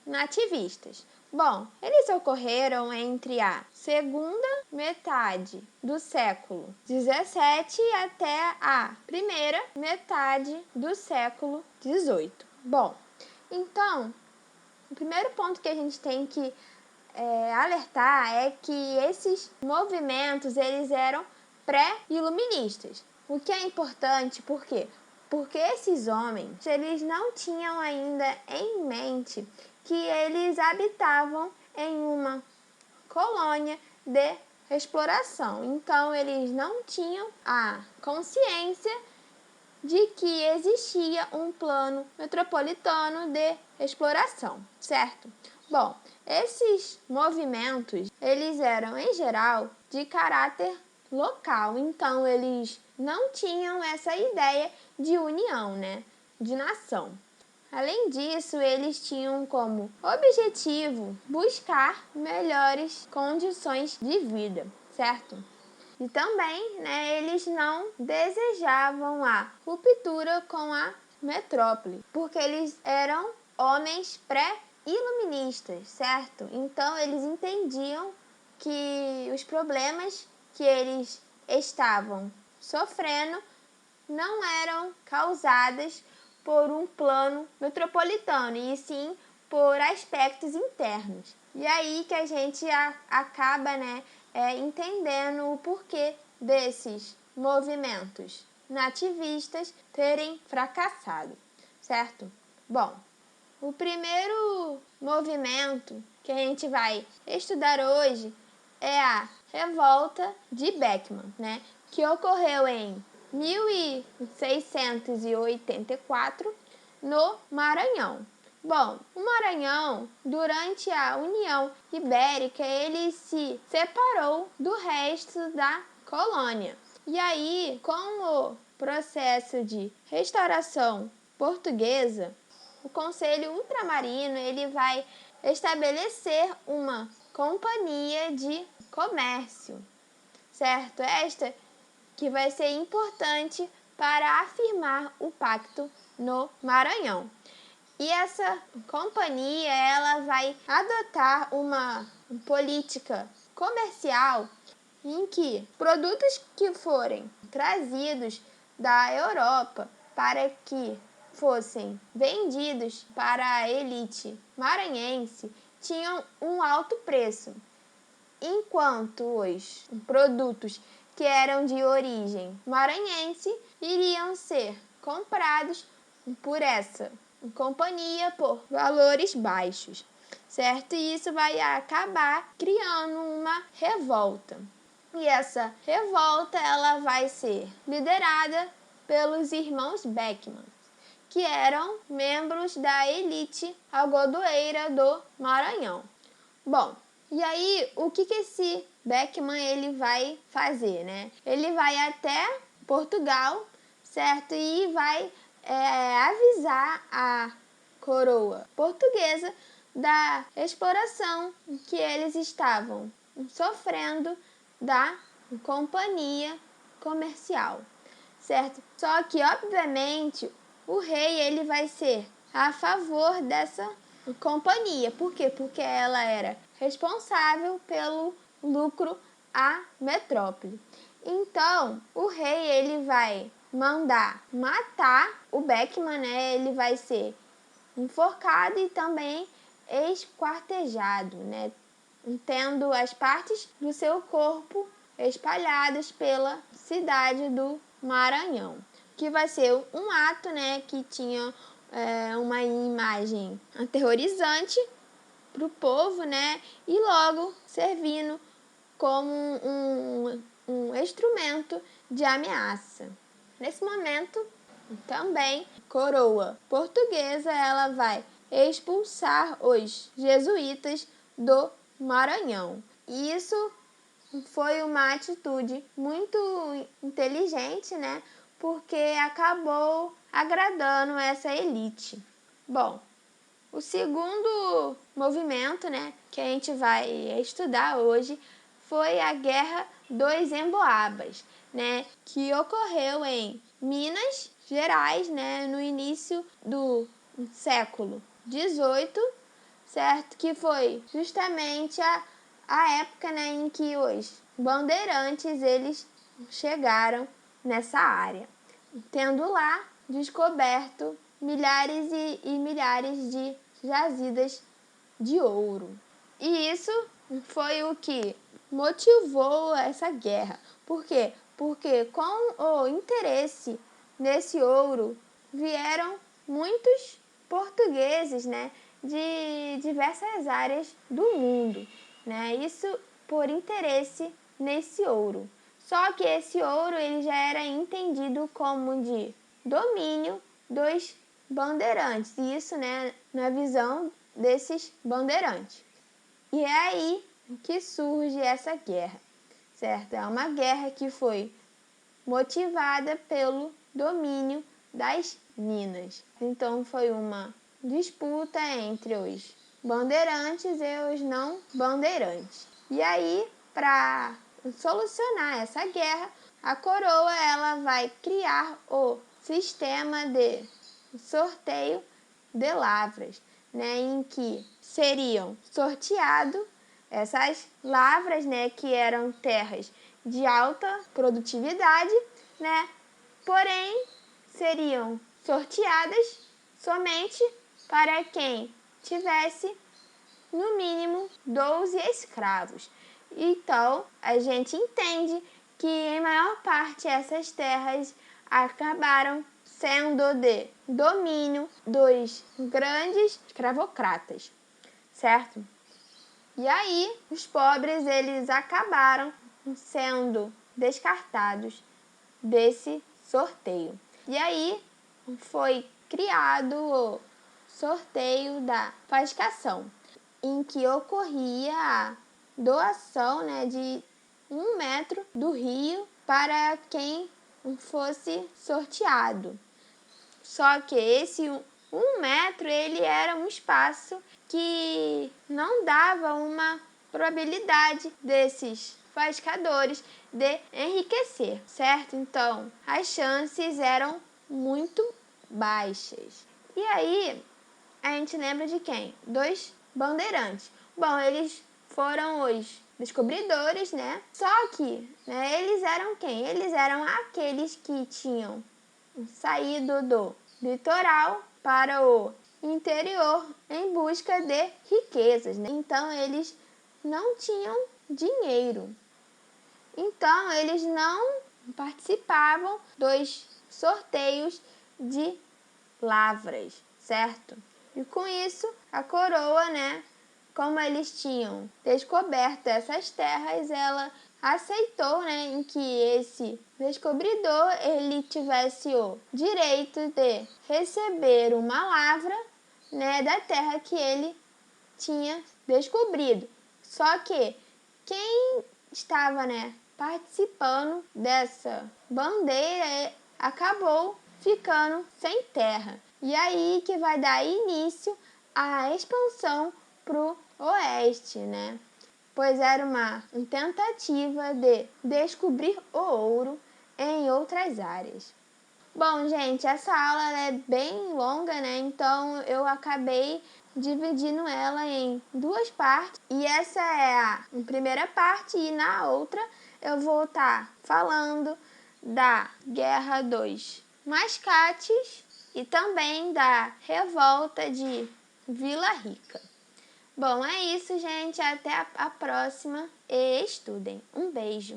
nativistas. Bom, eles ocorreram entre a segunda metade do século XVII até a primeira metade do século XVIII. Bom, então, o primeiro ponto que a gente tem que alertar é que esses movimentos eles eram pré-iluministas. O que é importante, por quê? Porque esses homens, eles não tinham ainda em mente que eles habitavam em uma colônia de exploração. Então, eles não tinham a consciência de que existia um plano metropolitano de exploração, certo? Bom, esses movimentos, eles eram, em geral, de caráter local, então eles não tinham essa ideia de união, de nação. Além disso, eles tinham como objetivo buscar melhores condições de vida, certo? E também, eles não desejavam a ruptura com a metrópole, porque eles eram homens pré-iluministas, certo? Então, eles entendiam que os problemas que eles estavam sofrendo não eram causados por um plano metropolitano, e sim por aspectos internos. E aí que a gente acaba, entendendo o porquê desses movimentos nativistas terem fracassado, certo? Bom, o primeiro movimento que a gente vai estudar hoje é a Revolta de Beckman, que ocorreu em 1684 no Maranhão. Bom, o Maranhão, durante a União Ibérica, ele se separou do resto da colônia. E aí, com o processo de restauração portuguesa, o Conselho Ultramarino ele vai estabelecer uma companhia de comércio, certo? Esta que vai ser importante para afirmar o pacto no Maranhão. E essa companhia ela vai adotar uma política comercial em que produtos que forem trazidos da Europa para que fossem vendidos para a elite maranhense tinham um alto preço, enquanto os produtos que eram de origem maranhense iriam ser comprados por essa companhia por valores baixos, certo? E isso vai acabar criando uma revolta. E essa revolta ela vai ser liderada pelos irmãos Beckman, que eram membros da elite algodoeira do Maranhão. Bom, e aí o que esse Beckman ele vai fazer, Ele vai até Portugal, certo? E vai avisar a coroa portuguesa da exploração que eles estavam sofrendo da companhia comercial, certo? Só que, obviamente, o rei ele vai ser a favor dessa companhia. Por quê? Porque ela era responsável pelo lucro à metrópole. Então, o rei ele vai mandar matar o Beckman, Ele vai ser enforcado e também esquartejado, Tendo as partes do seu corpo espalhadas pela cidade do Maranhão, que vai ser um ato, que tinha uma imagem aterrorizante para o povo, e logo servindo como um instrumento de ameaça. Nesse momento, também, coroa portuguesa ela vai expulsar os jesuítas do Maranhão. E isso foi uma atitude muito inteligente, porque acabou agradando essa elite. Bom, o segundo movimento, que a gente vai estudar hoje foi a Guerra dos Emboabas, que ocorreu em Minas Gerais, no início do século XVIII, certo? Que foi justamente a época, né, em que os bandeirantes eles chegaram nessa área, tendo lá descoberto milhares e milhares de jazidas de ouro. E isso foi o que motivou essa guerra. Por quê? Porque com o interesse nesse ouro vieram muitos portugueses, né, de diversas áreas do mundo, né? Isso por interesse nesse ouro. Só que esse ouro ele já era entendido como de domínio dos bandeirantes. Isso, né, na visão desses bandeirantes. E é aí que surge essa guerra, certo? É uma guerra que foi motivada pelo domínio das Minas. Então foi uma disputa entre os bandeirantes e os não bandeirantes. E aí, para solucionar essa guerra, a coroa ela vai criar o sistema de sorteio de lavras, né, em que seriam sorteado essas lavras, né, que eram terras de alta produtividade, né, porém seriam sorteadas somente para quem tivesse no mínimo 12 escravos. Então, a gente entende que em maior parte essas terras acabaram sendo de domínio dos grandes escravocratas, certo? E aí, os pobres eles acabaram sendo descartados desse sorteio. E aí foi criado o sorteio da fascação, em que ocorria a doação, né, de 1 metro do rio para quem fosse sorteado. Só que esse 1 metro ele era um espaço que não dava uma probabilidade desses fascadores de enriquecer, certo? Então, as chances eram muito baixas. E aí, a gente lembra de quem? Dos bandeirantes. Bom, eles foram os descobridores, né? Só que, né, eles eram quem? Eles eram aqueles que tinham saído do litoral para o interior em busca de riquezas, né? Então eles não tinham dinheiro. Então eles não participavam dos sorteios de lavras, certo? E com isso a coroa, né, como eles tinham descoberto essas terras, ela aceitou, né, em que esse descobridor ele tivesse o direito de receber uma lavra, né, da terra que ele tinha descobrido. Só que quem estava, né, participando dessa bandeira acabou ficando sem terra. E aí que vai dar início à expansão para o oeste, né? Pois era uma tentativa de descobrir o ouro em outras áreas. Bom, gente, essa aula é bem longa, né? Então eu acabei dividindo ela em 2 partes. E essa é a primeira parte e na outra eu vou estar falando da Guerra dos Mascates e também da Revolta de Vila Rica. Bom, é isso, gente. Até a próxima e estudem. Um beijo.